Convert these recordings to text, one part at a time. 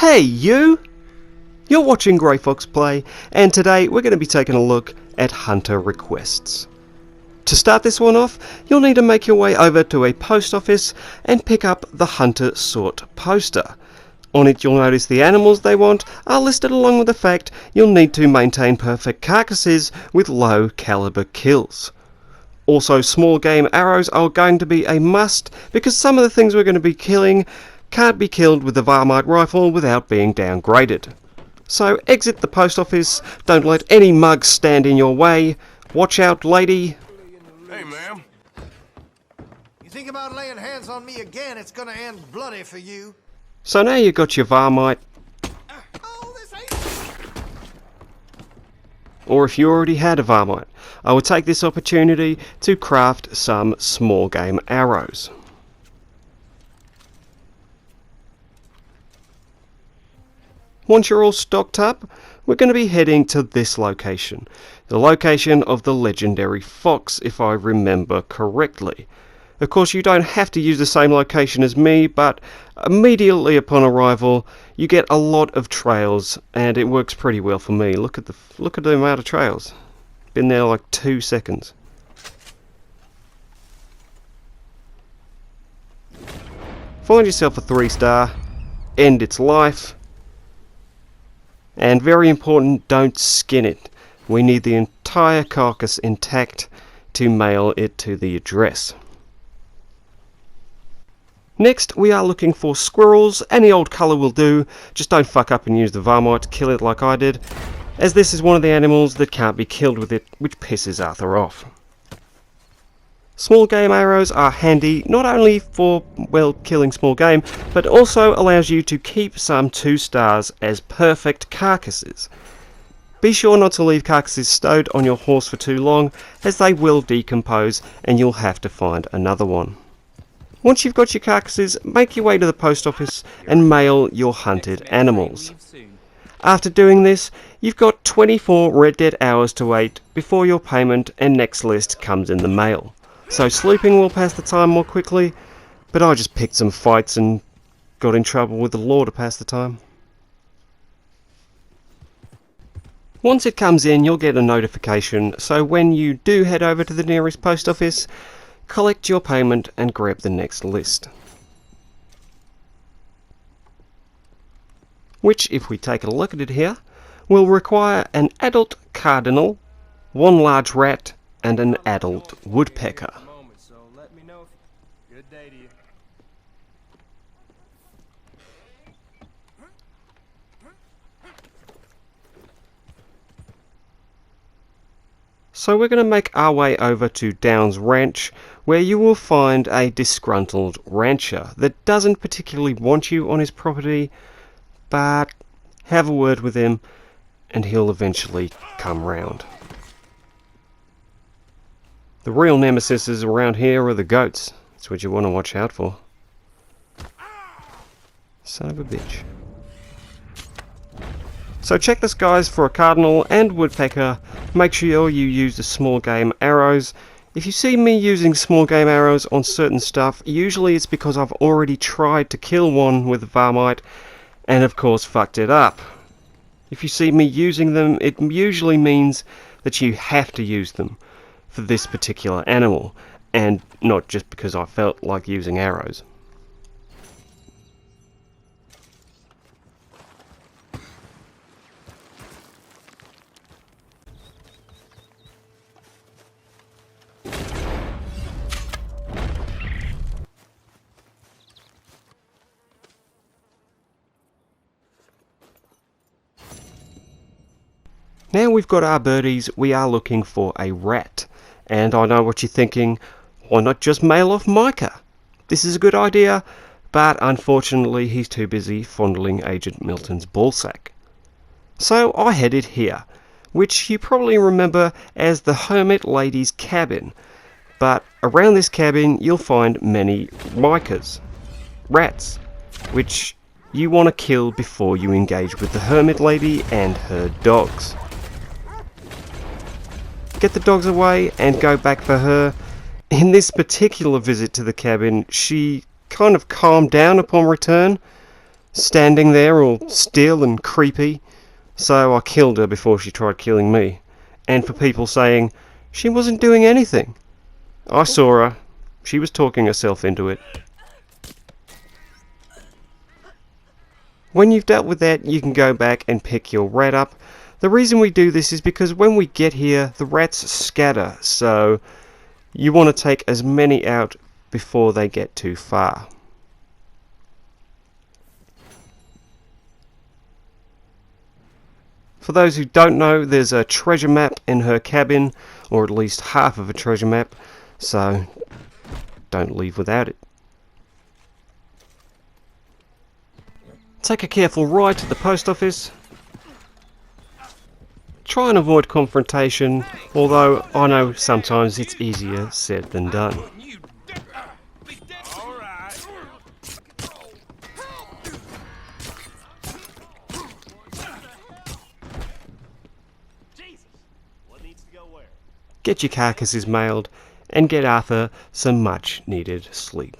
Hey you! You're watching GrayFoxPlay, and today we're going to be taking a look at hunter requests. To start this one off, you'll need to make your way over to a post office and pick up the hunter sort poster. On it you'll notice the animals they want are listed along with the fact you'll need to maintain perfect carcasses with low caliber kills. Also, small game arrows are going to be a must because some of the things we're going to be killing can't be killed with the varmite rifle without being downgraded. So exit the post office, don't let any mugs stand in your way. Watch out, lady. Hey, ma'am. You think about laying hands on me again, it's gonna end bloody for you. So now you've got your varmite, Oh, this ain't... or if you already had a varmite, I would take this opportunity to craft some small game arrows. Once you're all stocked up, we're going to be heading to this location, the location of the legendary fox, if I remember correctly. Of course, you don't have to use the same location as me, but immediately upon arrival, you get a lot of trails, and it works pretty well for me. Look at the amount of trails. Been there like 2 seconds. Find yourself a 3-star, end its life. And very important, don't skin it. We need the entire carcass intact to mail it to the address. Next, we are looking for squirrels. Any old colour will do. Just don't fuck up and use the varmite to kill it like I did, as this is one of the animals that can't be killed with it, which pisses Arthur off. Small game arrows are handy not only for, well, killing small game, but also allows you to keep some 2 stars as perfect carcasses. Be sure not to leave carcasses stowed on your horse for too long, as they will decompose and you'll have to find another one. Once you've got your carcasses, make your way to the post office and mail your hunted animals. After doing this, you've got 24 Red Dead hours to wait before your payment and next list comes in the mail. So sleeping will pass the time more quickly, but I just picked some fights and got in trouble with the law to pass the time. Once it comes in, you'll get a notification, so when you do head over to the nearest post office, collect your payment and grab the next list. Which, if we take a look at it here, will require an adult cardinal, 1 large rat, and an adult woodpecker. So we're going to make our way over to Downs Ranch, where you will find a disgruntled rancher that doesn't particularly want you on his property, but have a word with him and he'll eventually come round. The real nemesis around here are the goats. That's what you want to watch out for. Son of a bitch. So check the skies for a cardinal and woodpecker. Make sure you use the small game arrows. If you see me using small game arrows on certain stuff, usually it's because I've already tried to kill one with varmite and of course fucked it up. If you see me using them, it usually means that you have to use them for this particular animal, and not just because I felt like using arrows. Now we've got our birdies, we are looking for a rat. And I know what you're thinking, why not just mail off Micah? This is a good idea, but unfortunately he's too busy fondling Agent Milton's ballsack. So I headed here, which you probably remember as the Hermit Lady's cabin. But around this cabin you'll find many Micahs, rats, which you want to kill before you engage with the Hermit Lady and her dogs. Get the dogs away and go back for her. In this particular visit to the cabin, she kind of calmed down upon return, standing there all still and creepy, so I killed her before she tried killing me. And for people saying she wasn't doing anything, I saw her. She was talking herself into it. When you've dealt with that, you can go back and pick your rat up. The reason we do this is because when we get here, the rats scatter, so you want to take as many out before they get too far. For those who don't know, there's a treasure map in her cabin, or at least half of a treasure map, so don't leave without it. Take a careful ride to the post office. Try and avoid confrontation, although I know sometimes it's easier said than done. Get your carcasses mailed and get Arthur some much needed sleep.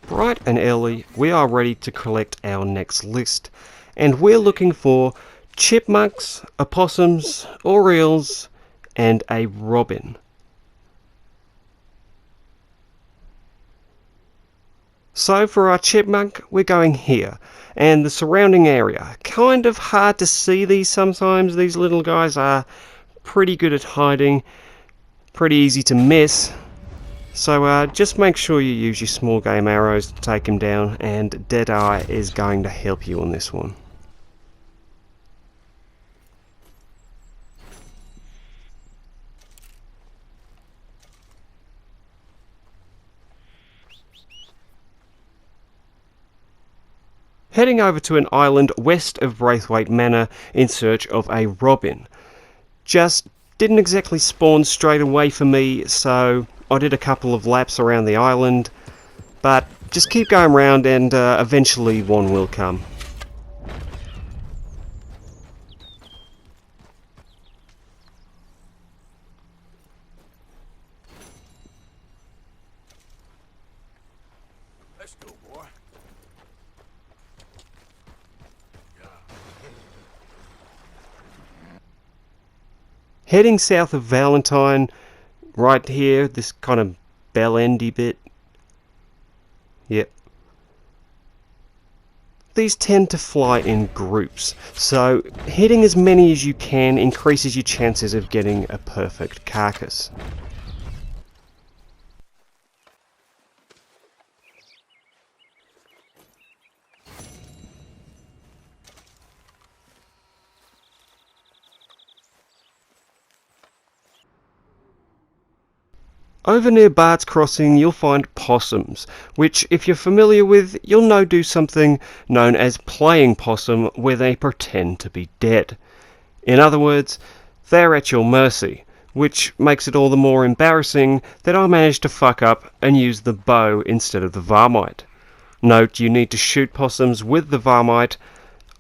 Bright and early, we are ready to collect our next list, and we're looking for chipmunks, opossums, orioles, and a robin. So for our chipmunk, we're going here, and the surrounding area. Kind of hard to see these sometimes. These little guys are pretty good at hiding, pretty easy to miss. So just make sure you use your small game arrows to take him down, and Deadeye is going to help you on this one. Heading over to an island west of Wray Manor in search of a robin. Just didn't exactly spawn straight away for me, so I did a couple of laps around the island, but just keep going around and eventually one will come. Let's go, boy. Heading south of Valentine, right here, this kind of bell-endy bit. Yep. These tend to fly in groups, so hitting as many as you can increases your chances of getting a perfect carcass. Over near Bart's Crossing you'll find possums, which if you're familiar with, you'll know do something known as playing possum, where they pretend to be dead. In other words, they're at your mercy, which makes it all the more embarrassing that I managed to fuck up and use the bow instead of the varmite. Note, you need to shoot possums with the varmite.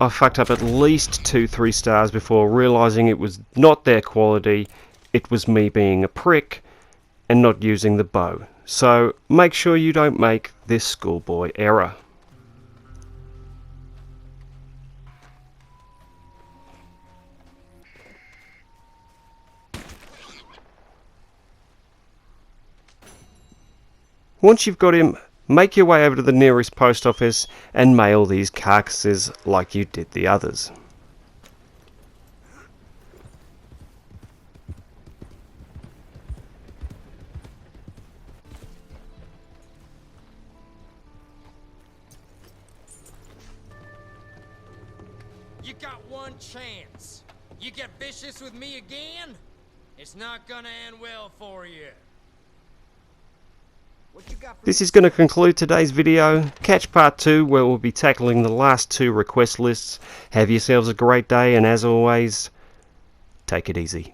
I fucked up at least 2-3 stars before realising it was not their quality, it was me being a prick and not using the bow. So make sure you don't make this schoolboy error. Once you've got him, make your way over to the nearest post office and mail these carcasses like you did the others. You got one chance. You get vicious with me again, it's not gonna end well for you. What you got for This is going to conclude today's video. Catch part 2 where we'll be tackling the last 2 request lists. Have yourselves a great day, and as always, take it easy.